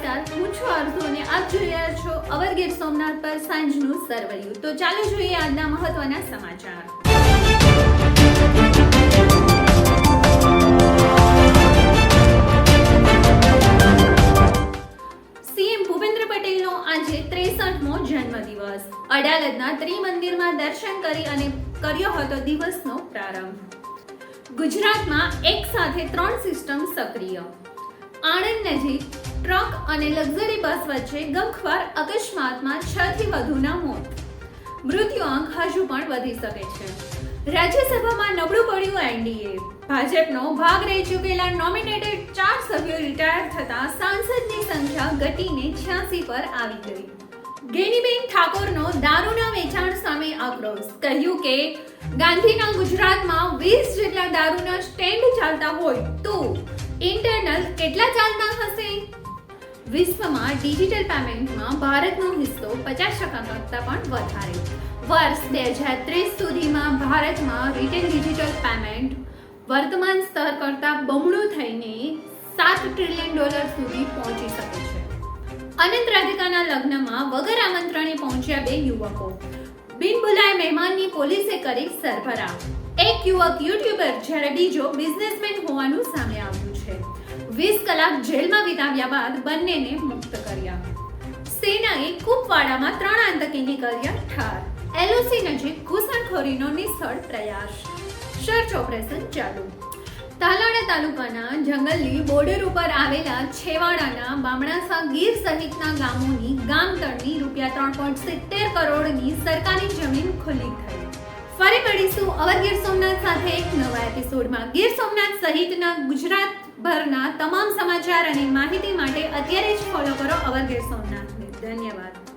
નમસ્કાર, હું છું આરઝુ અને આપ જોઈ રહ્યા છો અવર ગીર સોમનાથ પર સાંજનું સરવૈયું. તો ચાલો જોઈએ આજના મહત્વના સમાચાર. સીએમ ભૂપેન્દ્ર પટેલનો આજે 63મો જન્મદિવસ. અડાલજના ત્રિમંદિરમાં દર્શન કરી અને કર્યો હતો દિવસનો પ્રારંભ. ગુજરાતમાં એક સાથે 3 સિસ્ટમ સક્રિય. આણંદ નજીક ટ્રક અને લક્ઝરી બસ વચ્ચે ગમખ્વાર અકસ્માતમાં 6 થી વધુના મોત. મૃત્યુઆંક હજુ પણ વધી શકે છે. રાજ્યસભામાં નબળું પડ્યું એનડીએ. ભાજપનો ભાગ રહી ચૂકેલા નોમિનેટેડ 4 સભ્યો રિટાયર થતા સાંસદની સંખ્યા ઘટીને 86 પર આવી ગઈ. ગેનીબેન ઠાકોરનો દારૂના વેચાણ સામે આક્રોશ. કહ્યું કે ગાંધીના ગુજરાતમાં 20 જેટલા દારૂના સ્ટેન્ડ ચાલતા હોય તો ઇન્ટરનલ કેટલા ચાલતા હશે? વિશ્વમાં ડિજિટલ પેમેન્ટમાં ભારતનો હિસ્સો 50% કરતાં પણ વધારે. વર્ષ 2030 સુધીમાં ભારતમાં રિટેલ ડિજિટલ પેમેન્ટ વર્તમાન સ્તર કરતાં બમણું થઈને $7 ટ્રિલિયન સુધી પહોંચી શકે છે. અનંત રાધિકાના લગ્નમાં વગર આમંત્રણે પહોંચ્યા 2 યુવકો. બિનબુલાયા મહેમાનની પોલીસે કરી સરભરા. એક યુવક યુટ્યુબર જ્યારે બીજો બિઝનેસમેન હોવાનું સામે આવ્યું છે. 20 કલાક જેલમાં વિતાવ્યા બાદ બંનેને મુક્ત કર્યા. સેનાએ કુપવાડામાં 3 આતંકીને કર્યા ઠાર. એલઓસી નજીક ઘૂસણખોરીનો નિષ્ફળ પ્રયાસ. સર્ચ ઓપરેશન ચાલુ. તાલાળા તાલુકાના જંગલની બોર્ડર ઉપર આવેલા છેવાડાના બામણાસા ગીર સહિતના ગામોની ગામતળની ₹3.70 કરોડની સરકારી જમીન ખુલ્લી થઈ. ફરી મળીશું અવર ગીર સોમનાથ સાથે એક નવા એપિસોડમાં. ગીર સોમનાથ સહિતના ગુજરાતભરના તમામ સમાચાર અને માહિતી માટે અત્યારે જ ફોલો કરો અવર ગીર સોમનાથને. ધન્યવાદ.